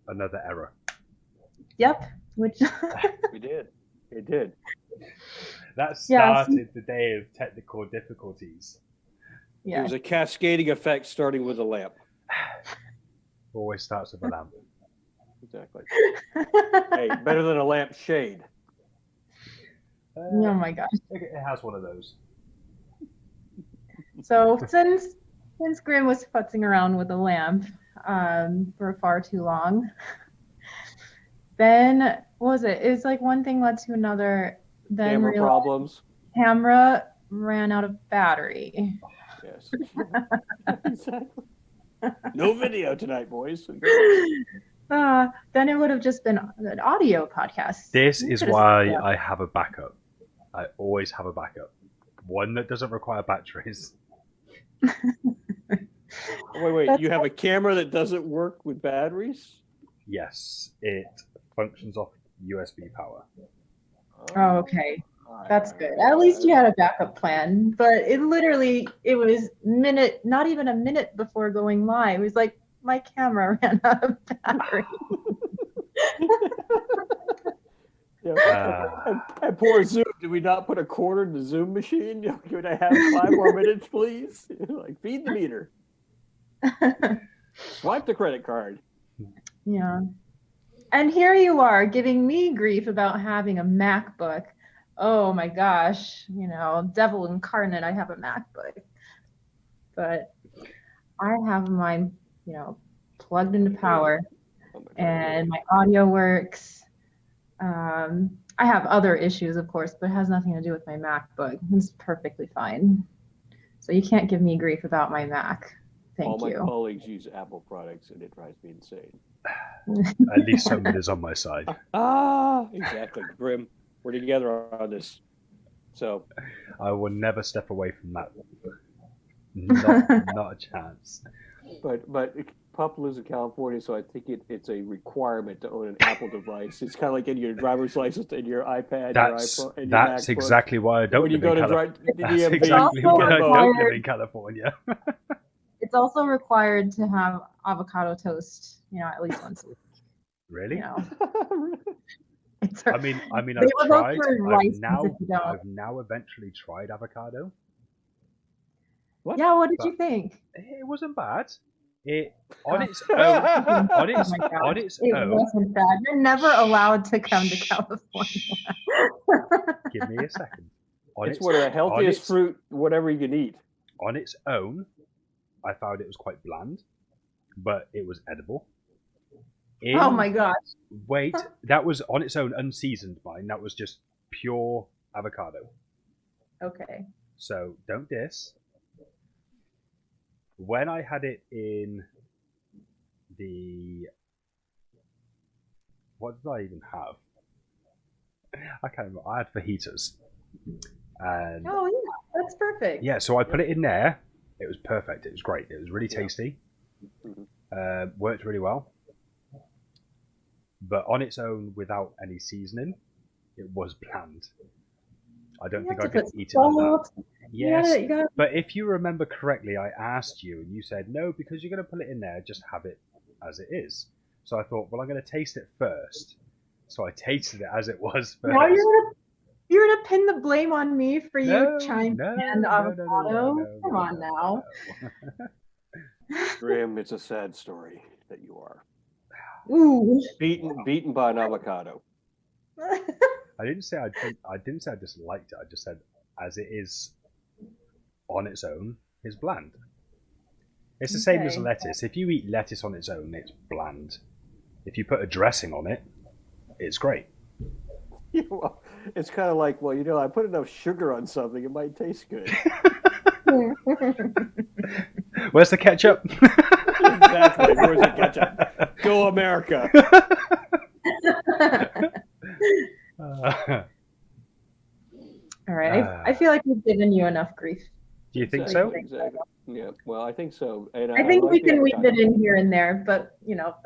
[SPEAKER 1] another error.
[SPEAKER 2] Yep, which
[SPEAKER 3] We did. It did.
[SPEAKER 1] That started the day of technical difficulties.
[SPEAKER 3] It was a cascading effect starting with a lamp.
[SPEAKER 1] Always starts with a lamp.
[SPEAKER 3] Exactly. Hey, better than a lamp shade.
[SPEAKER 2] Oh my gosh.
[SPEAKER 1] It has one of those.
[SPEAKER 2] So since Grim was futzing around with a lamp for far too long, then what was it? It's like one thing led to another. Then
[SPEAKER 3] Camera problems.
[SPEAKER 2] Camera ran out of battery.
[SPEAKER 3] Yes. Exactly. No video tonight, boys.
[SPEAKER 2] Then it would have just been an audio podcast.
[SPEAKER 1] This is why I have a backup. I always have a backup. One that doesn't require batteries.
[SPEAKER 3] Wait. You have a camera that doesn't work with batteries?
[SPEAKER 1] Yes, it functions off USB power.
[SPEAKER 2] Oh, okay. That's good. At least you had a backup plan. But it was not even a minute before going live. It was like my camera ran out of battery.
[SPEAKER 3] And poor Zoom, did we not put a quarter in the Zoom machine? Could I have 5 more minutes, please? Like, feed the meter. Swipe the credit card.
[SPEAKER 2] Yeah. And here you are giving me grief about having a MacBook. Oh my gosh, devil incarnate, I have a MacBook. But I have mine, plugged into power, and my audio works. I have other issues, of course, but it has nothing to do with my MacBook. It's perfectly fine. So you can't give me grief about my Mac. Thank you.
[SPEAKER 3] All my colleagues use Apple products, and it drives me insane.
[SPEAKER 1] At least somebody's on my side.
[SPEAKER 3] Exactly. Grim, we're together on this. So
[SPEAKER 1] I will never step away from that. Not a chance.
[SPEAKER 3] But Pup lives in California, so I think it's a requirement to own an Apple device. It's kind of like getting your driver's license and your iPad, your iPhone, and your
[SPEAKER 1] That's
[SPEAKER 3] MacBook.
[SPEAKER 1] exactly why I don't live in California. That's exactly why I don't live in California.
[SPEAKER 2] It's also required to have avocado toast, at least once a week.
[SPEAKER 1] Really?
[SPEAKER 2] I've
[SPEAKER 1] tried. I've now eventually tried avocado.
[SPEAKER 2] What? Yeah, what did you think?
[SPEAKER 1] It wasn't bad. It on its own. It
[SPEAKER 2] wasn't bad. You're never allowed to come to California.
[SPEAKER 1] Give me a second.
[SPEAKER 3] It's one of the healthiest fruit, whatever you can eat.
[SPEAKER 1] On its own, I found it was quite bland, but it was edible.
[SPEAKER 2] Oh my gosh!
[SPEAKER 1] Wait, that was on its own, unseasoned. Mine. That was just pure avocado.
[SPEAKER 2] Okay.
[SPEAKER 1] So don't diss. When I had it in the, what did I even have? I can't remember. I had fajitas, and
[SPEAKER 2] Oh yeah, that's perfect.
[SPEAKER 1] yeah, so I put it in there. It was perfect. It was great. It was really
[SPEAKER 3] Yeah.
[SPEAKER 1] tasty.
[SPEAKER 3] Mhm.
[SPEAKER 1] Worked really well. But on its own, without any seasoning, it was bland. I don't
[SPEAKER 2] You
[SPEAKER 1] think
[SPEAKER 2] have
[SPEAKER 1] I
[SPEAKER 2] to
[SPEAKER 1] could
[SPEAKER 2] put
[SPEAKER 1] eat it like that.
[SPEAKER 2] salt.
[SPEAKER 1] Yes,
[SPEAKER 2] You gotta.
[SPEAKER 1] but if you remember correctly, I asked you, and you said no because you're going to put it in there. Just have it as it is. So I thought, well, I'm going to taste it first. So I tasted it as it was
[SPEAKER 2] Now
[SPEAKER 1] first.
[SPEAKER 2] you're gonna pin the blame on me for you
[SPEAKER 1] No,
[SPEAKER 2] trying
[SPEAKER 1] no,
[SPEAKER 2] canned
[SPEAKER 1] no, no, no, no,
[SPEAKER 2] avocado.
[SPEAKER 1] no,
[SPEAKER 2] Come
[SPEAKER 1] no,
[SPEAKER 2] on
[SPEAKER 1] no,
[SPEAKER 2] now.
[SPEAKER 1] no.
[SPEAKER 3] Grim, it's a sad story that you are
[SPEAKER 2] Ooh.
[SPEAKER 3] beaten by an avocado.
[SPEAKER 1] I didn't say I didn't say I disliked it. I just said as it is on its own is bland. It's the same as
[SPEAKER 2] Okay.
[SPEAKER 1] lettuce. If you eat lettuce on its own, it's bland. If you put a dressing on it, it's great.
[SPEAKER 3] Well, it's kind of like, well, I put enough sugar on something, it might taste good.
[SPEAKER 1] Where's the ketchup?
[SPEAKER 3] Exactly. Where's the ketchup? Go America.
[SPEAKER 2] All right. I feel like we've given you enough grief.
[SPEAKER 1] Do you think so?
[SPEAKER 3] Exactly. Yeah. Well, I think so. And
[SPEAKER 2] I think
[SPEAKER 3] like
[SPEAKER 2] we
[SPEAKER 3] the
[SPEAKER 2] can weave
[SPEAKER 3] avocado.
[SPEAKER 2] it in here and there, but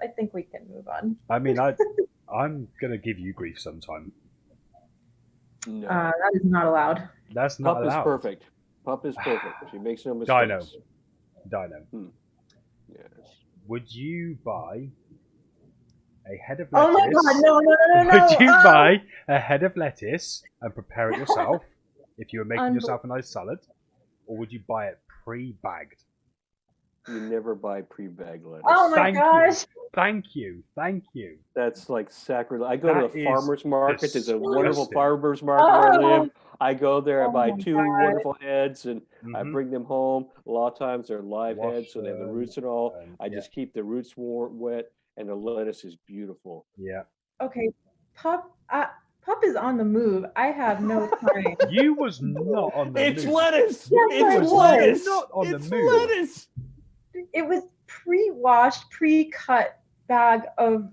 [SPEAKER 2] I think we can move on.
[SPEAKER 1] I mean, I'm gonna give you grief sometime.
[SPEAKER 3] No.
[SPEAKER 2] That is not allowed.
[SPEAKER 1] That's not
[SPEAKER 3] Pup
[SPEAKER 1] allowed.
[SPEAKER 3] is perfect. Pup is perfect. She makes no mistakes.
[SPEAKER 1] Dino.
[SPEAKER 3] Yes.
[SPEAKER 1] Would you buy a head of
[SPEAKER 2] Oh
[SPEAKER 1] lettuce?
[SPEAKER 2] my God! No!
[SPEAKER 1] Would you buy a head of lettuce and prepare it yourself if you were making yourself a nice salad, or would you buy it pre-bagged?
[SPEAKER 3] You never buy pre-bagged lettuce.
[SPEAKER 2] Oh my gosh!
[SPEAKER 1] Thank you.
[SPEAKER 3] That's like sacrilege. I go to
[SPEAKER 1] That
[SPEAKER 3] the
[SPEAKER 1] is
[SPEAKER 3] farmer's market. There's a wonderful
[SPEAKER 1] disgusting.
[SPEAKER 3] farmer's market where I live.
[SPEAKER 2] Oh,
[SPEAKER 3] I go there, I
[SPEAKER 2] oh
[SPEAKER 3] buy
[SPEAKER 2] my
[SPEAKER 3] 2
[SPEAKER 2] God.
[SPEAKER 3] wonderful heads, and I
[SPEAKER 1] Mhm.
[SPEAKER 3] bring them home. A lot of times they're live
[SPEAKER 1] Wash
[SPEAKER 3] heads, so they have the
[SPEAKER 1] them,
[SPEAKER 3] roots and all. I
[SPEAKER 1] yeah.
[SPEAKER 3] just keep the roots wet, and the lettuce is beautiful.
[SPEAKER 1] Yeah.
[SPEAKER 2] Okay, Pup. Pup is on the move. I have no time.
[SPEAKER 1] You was not on the
[SPEAKER 3] It's
[SPEAKER 1] move.
[SPEAKER 3] lettuce.
[SPEAKER 2] Yes, I
[SPEAKER 3] It's
[SPEAKER 2] was.
[SPEAKER 3] lettuce.
[SPEAKER 1] Not on
[SPEAKER 3] It's
[SPEAKER 1] the move.
[SPEAKER 3] lettuce.
[SPEAKER 2] It was pre-washed, pre-cut bag of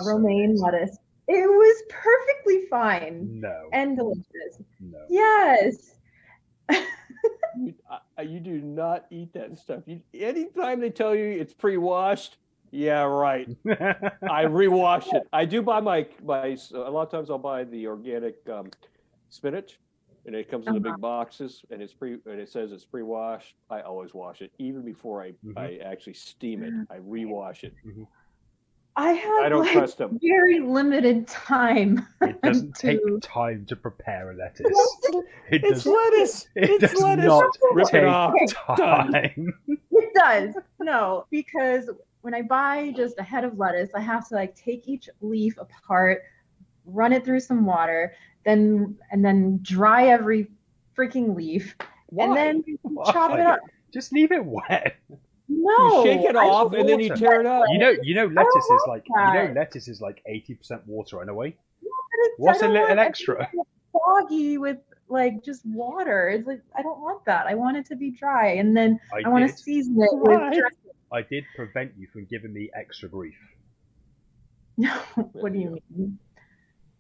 [SPEAKER 2] romaine lettuce. It was perfectly fine
[SPEAKER 1] No.
[SPEAKER 2] and delicious.
[SPEAKER 1] No.
[SPEAKER 2] Yes.
[SPEAKER 3] You do not eat that stuff. Anytime they tell you it's pre-washed, yeah, right. I rewash it. I do buy my a lot of times I'll buy the organic spinach, and it comes in the big boxes, and it says it's pre-washed. I always wash it even before I actually steam it. I rewash it.
[SPEAKER 2] I have
[SPEAKER 3] I don't trust them.
[SPEAKER 2] very limited time.
[SPEAKER 1] It doesn't take time to prepare a lettuce.
[SPEAKER 3] It's lettuce.
[SPEAKER 1] It
[SPEAKER 3] It's
[SPEAKER 1] does
[SPEAKER 3] lettuce.
[SPEAKER 1] not
[SPEAKER 3] Rip
[SPEAKER 1] take
[SPEAKER 3] it off. Done.
[SPEAKER 1] time.
[SPEAKER 2] It does. No, because when I buy just a head of lettuce, I have to take each leaf apart, run it through some water, and then dry every freaking leaf, and then chop it up.
[SPEAKER 1] Just leave it wet.
[SPEAKER 2] No,
[SPEAKER 3] You shake it off and then you tear it up.
[SPEAKER 1] You know lettuce is like 80% water anyway. What's a little extra?
[SPEAKER 2] Soggy with just water. It's like I don't want that. I want it to be dry, and then I want to season it with dressing.
[SPEAKER 1] I did prevent you from giving me extra grief.
[SPEAKER 2] What do you mean?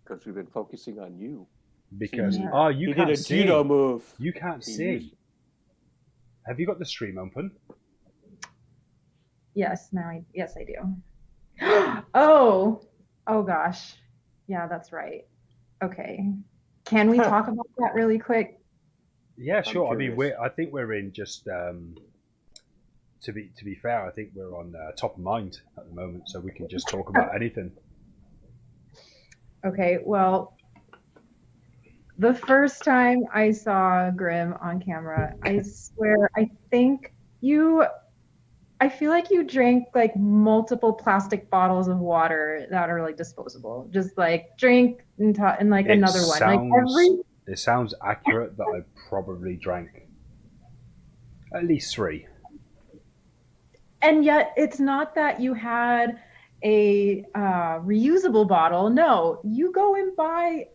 [SPEAKER 3] Because we've been focusing on you.
[SPEAKER 1] Because
[SPEAKER 3] he
[SPEAKER 1] can't
[SPEAKER 3] did a
[SPEAKER 1] see.
[SPEAKER 3] judo move.
[SPEAKER 1] You can't see. Have you got the stream open?
[SPEAKER 2] Yes, I do. Oh gosh. Yeah, that's right. Okay. Can we talk about that really quick?
[SPEAKER 1] Yeah, sure. I mean, I think we're in just to be fair, I think we're on top of mind at the moment, so we can just talk about anything.
[SPEAKER 2] Okay, well, the first time I saw Grim on camera, I swear, I feel like you drank multiple plastic bottles of water that are disposable. Just drink and another one.
[SPEAKER 1] It sounds accurate that I probably drank at least 3.
[SPEAKER 2] And yet it's not that you had a reusable bottle. No, you go and buy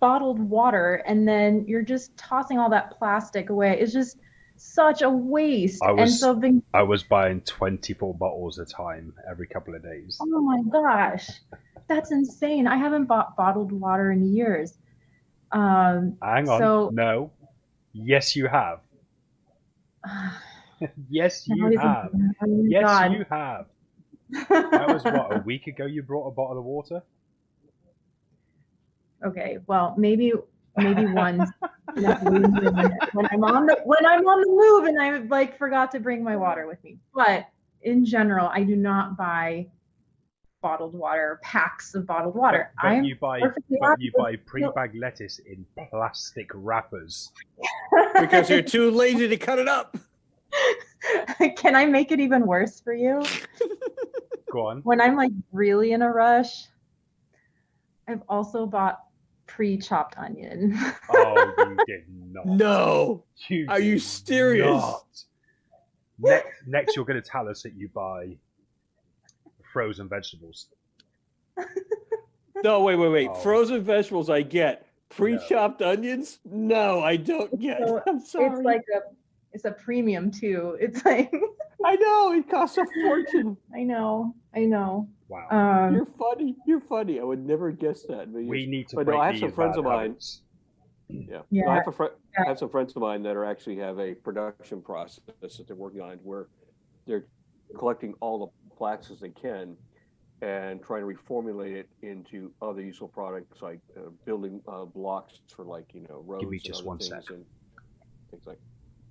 [SPEAKER 2] bottled water and then you're just tossing all that plastic away. It's just such a waste.
[SPEAKER 1] I was buying 24 bottles at a time every couple of days.
[SPEAKER 2] Oh my gosh, that's insane. I haven't bought bottled water in years.
[SPEAKER 1] Hang on.
[SPEAKER 2] So
[SPEAKER 1] No. Yes, you have. Yes, you have. Yes,
[SPEAKER 2] God.
[SPEAKER 1] you have. That was what, a week ago you brought a bottle of water?
[SPEAKER 2] Okay, well, maybe once when I'm on the move and I like forgot to bring my water with me. But in general, I do not buy bottled water, packs of bottled water.
[SPEAKER 1] But you buy pre-bagged lettuce in plastic wrappers.
[SPEAKER 3] Because you're too lazy to cut it up.
[SPEAKER 2] Can I make it even worse for you?
[SPEAKER 1] Go on.
[SPEAKER 2] When I'm like really in a rush, I've also bought pre-chopped onion.
[SPEAKER 1] Oh, you did not.
[SPEAKER 3] No. Are you serious?
[SPEAKER 1] Next, you're going to tell us that you buy frozen vegetables.
[SPEAKER 3] No, wait.
[SPEAKER 1] Oh.
[SPEAKER 3] Frozen vegetables I get. Pre-chopped onions? No, I don't get.
[SPEAKER 2] So
[SPEAKER 3] I'm sorry.
[SPEAKER 2] It's a premium too. It's like
[SPEAKER 3] I know, it costs a fortune.
[SPEAKER 2] I know.
[SPEAKER 1] Wow.
[SPEAKER 3] You're funny. I would never guess that.
[SPEAKER 1] We need to
[SPEAKER 3] but
[SPEAKER 1] break
[SPEAKER 3] no, I have
[SPEAKER 1] these
[SPEAKER 3] some friends of
[SPEAKER 1] bad
[SPEAKER 3] mine.
[SPEAKER 1] habits.
[SPEAKER 3] Yeah.
[SPEAKER 2] Yeah.
[SPEAKER 3] No, I have some friends of mine that are actually have a production process that they're working on where they're collecting all the plastics they can and trying to reformulate it into other useful products like building blocks for like roads.
[SPEAKER 1] Give me just
[SPEAKER 3] and
[SPEAKER 1] one
[SPEAKER 3] other things
[SPEAKER 1] sec.
[SPEAKER 3] and things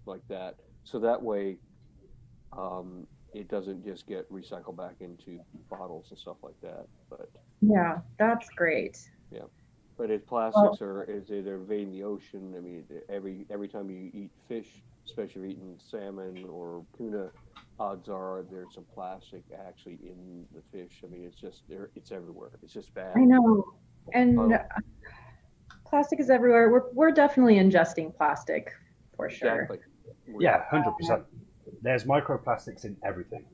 [SPEAKER 3] like that. So that way, it doesn't just get recycled back into bottles and stuff like that. But
[SPEAKER 2] yeah, that's great.
[SPEAKER 3] yeah, but plastics is either invading the ocean. I mean, every time you eat fish, especially if you're eating salmon or tuna, odds are there's some plastic actually in the fish. I mean, it's just there. It's everywhere. It's just bad.
[SPEAKER 2] I know, and plastic is everywhere. We're definitely ingesting plastic for sure.
[SPEAKER 3] Exactly.
[SPEAKER 1] Yeah, 100%. There's microplastics in everything.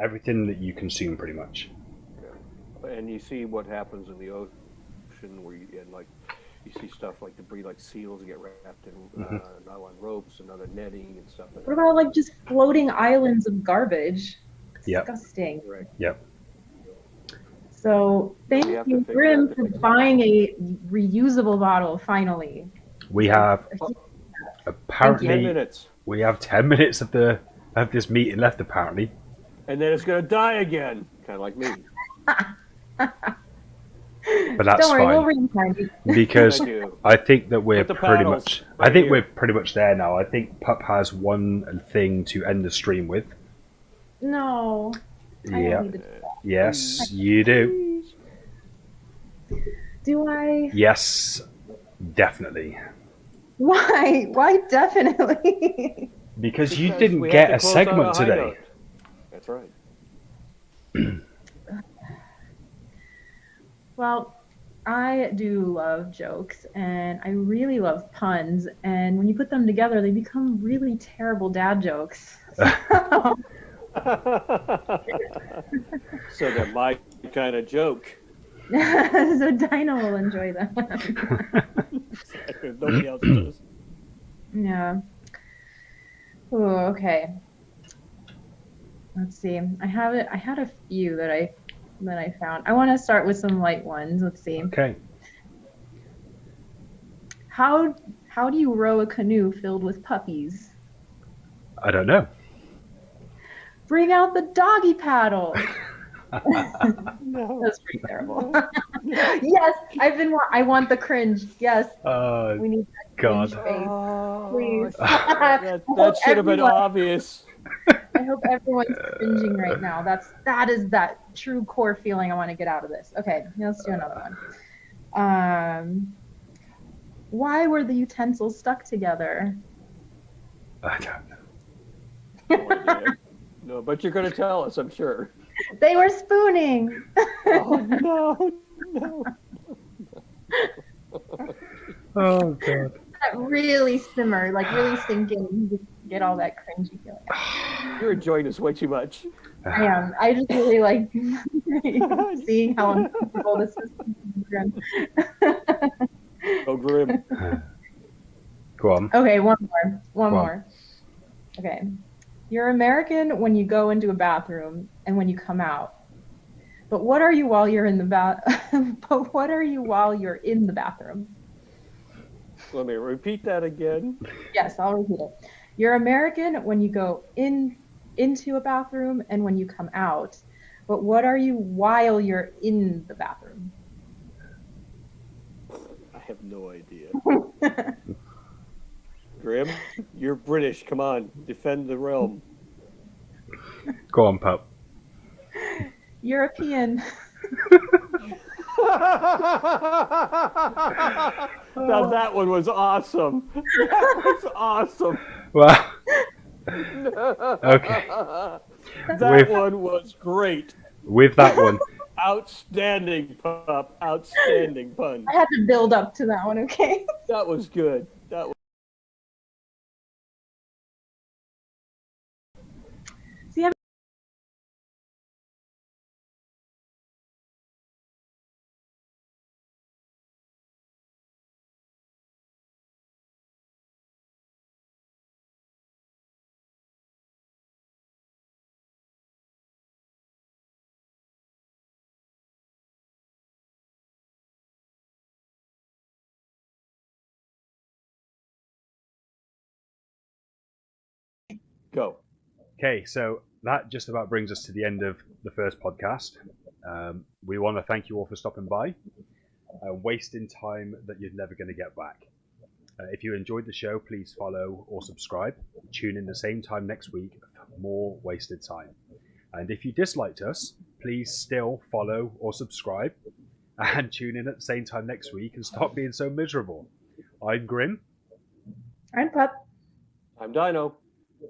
[SPEAKER 1] Everything that you consume, pretty much.
[SPEAKER 3] Yeah. And you see what happens in the ocean, where you see stuff like debris, like seals get wrapped in nylon ropes and other netting and stuff.
[SPEAKER 2] What about like just floating islands of garbage? Disgusting.
[SPEAKER 3] Right.
[SPEAKER 1] Yep.
[SPEAKER 2] So thank you, Grim, for buying a reusable bottle. Finally.
[SPEAKER 1] We have apparently
[SPEAKER 3] 10 minutes.
[SPEAKER 1] We have 10 minutes of this meeting left, apparently.
[SPEAKER 3] And then it's gonna die again, kind of like me.
[SPEAKER 1] But that's
[SPEAKER 2] Don't worry,
[SPEAKER 1] fine.
[SPEAKER 2] we'll reincarnate you.
[SPEAKER 1] Because I think that we're pretty much.
[SPEAKER 3] Right
[SPEAKER 1] I think
[SPEAKER 3] here.
[SPEAKER 1] we're pretty much there now. I think Pup has one thing to end the stream with.
[SPEAKER 2] No. I
[SPEAKER 1] Yeah.
[SPEAKER 2] don't need to.
[SPEAKER 1] Yes, you do.
[SPEAKER 2] Do I?
[SPEAKER 1] Yes, definitely.
[SPEAKER 2] Why? Why definitely?
[SPEAKER 1] Because you
[SPEAKER 3] Because
[SPEAKER 1] didn't
[SPEAKER 3] we
[SPEAKER 1] get
[SPEAKER 3] have
[SPEAKER 1] a
[SPEAKER 3] to close on
[SPEAKER 1] segment
[SPEAKER 3] high
[SPEAKER 1] today.
[SPEAKER 3] note. That's right.
[SPEAKER 2] Well, I do love jokes and I really love puns, and when you put them together they become really terrible dad jokes.
[SPEAKER 3] So they're my kind of joke.
[SPEAKER 2] So Dino will enjoy them.
[SPEAKER 3] Nobody else does.
[SPEAKER 2] Yeah. Ooh, okay. Let's see. I had a few that I found. I want to start with some light ones. Let's see.
[SPEAKER 1] Okay.
[SPEAKER 2] How do you row a canoe filled with puppies?
[SPEAKER 1] I don't know.
[SPEAKER 2] Bring out the doggy paddle.
[SPEAKER 3] No.
[SPEAKER 2] That's pretty terrible. Yes, I want the cringe. Yes, we need that
[SPEAKER 1] God.
[SPEAKER 2] cringe face.
[SPEAKER 3] Oh,
[SPEAKER 2] Please.
[SPEAKER 3] that should have been obvious.
[SPEAKER 2] I hope everyone's cringing right now. That is that true core feeling I want to get out of this. Okay, let's do another one. Why were the utensils stuck together?
[SPEAKER 1] I don't know.
[SPEAKER 3] No idea. No, but you're going to tell us, I'm sure.
[SPEAKER 2] They were spooning.
[SPEAKER 3] Oh, no.
[SPEAKER 1] Oh, God.
[SPEAKER 2] That really simmer, like really sink in, just get all that cringy feeling.
[SPEAKER 3] You're enjoying this way too much.
[SPEAKER 2] I am. I just really like seeing how uncomfortable this is.
[SPEAKER 3] Go Grim.
[SPEAKER 1] Go on.
[SPEAKER 2] Okay, one more. One
[SPEAKER 1] Go on.
[SPEAKER 2] more. Okay. You're American when you go into a bathroom and when you come out. But what are you while you're in the But what are you while you're in the bathroom?
[SPEAKER 3] Let me repeat that again.
[SPEAKER 2] Yes, I'll repeat it. You're American when you go into a bathroom and when you come out. But what are you while you're in the bathroom?
[SPEAKER 3] I have no idea. Grim, you're British. Come on, defend the realm.
[SPEAKER 1] Go on, pup.
[SPEAKER 2] European.
[SPEAKER 3] Now that one was awesome. That was awesome.
[SPEAKER 1] Well, okay.
[SPEAKER 3] That one was great.
[SPEAKER 1] With that one,
[SPEAKER 3] Outstanding, pup. Outstanding pun.
[SPEAKER 2] I had to build up to that one, okay?
[SPEAKER 3] That was good. That was.
[SPEAKER 2] See,
[SPEAKER 3] Go.
[SPEAKER 1] okay, so that just about brings us to the end of the first podcast. We want to thank you all for stopping by, wasting time that you're never going to get back. If you enjoyed the show, please follow or subscribe. Tune in the same time next week for more wasted time. And if you disliked us, please still follow or subscribe and tune in at the same time next week and stop being so miserable. I'm Grim.
[SPEAKER 2] I'm Pup.
[SPEAKER 3] I'm Dino.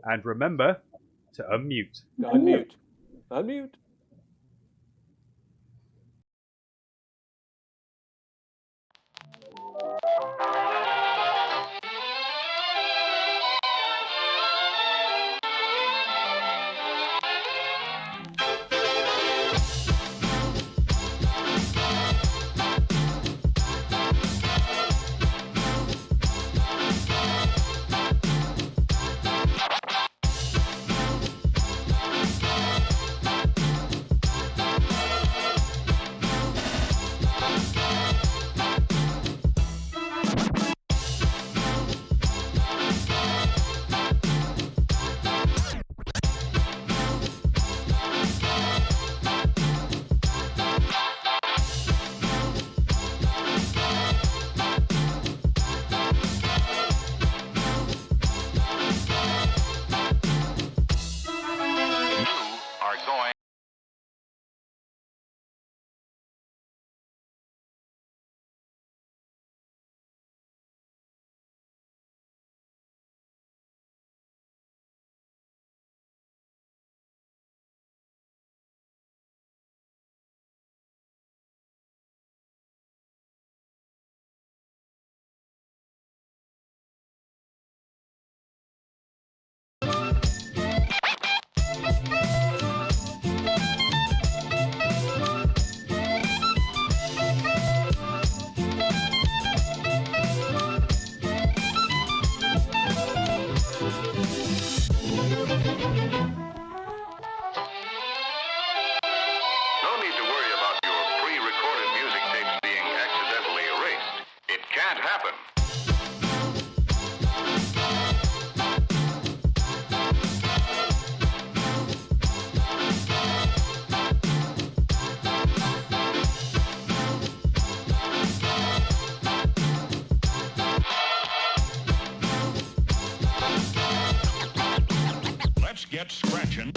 [SPEAKER 1] And remember to unmute.
[SPEAKER 3] Unmute. Unmute.
[SPEAKER 4] No need to worry about your pre-recorded music tapes being accidentally erased. It can't happen.
[SPEAKER 5] Let's get scratching.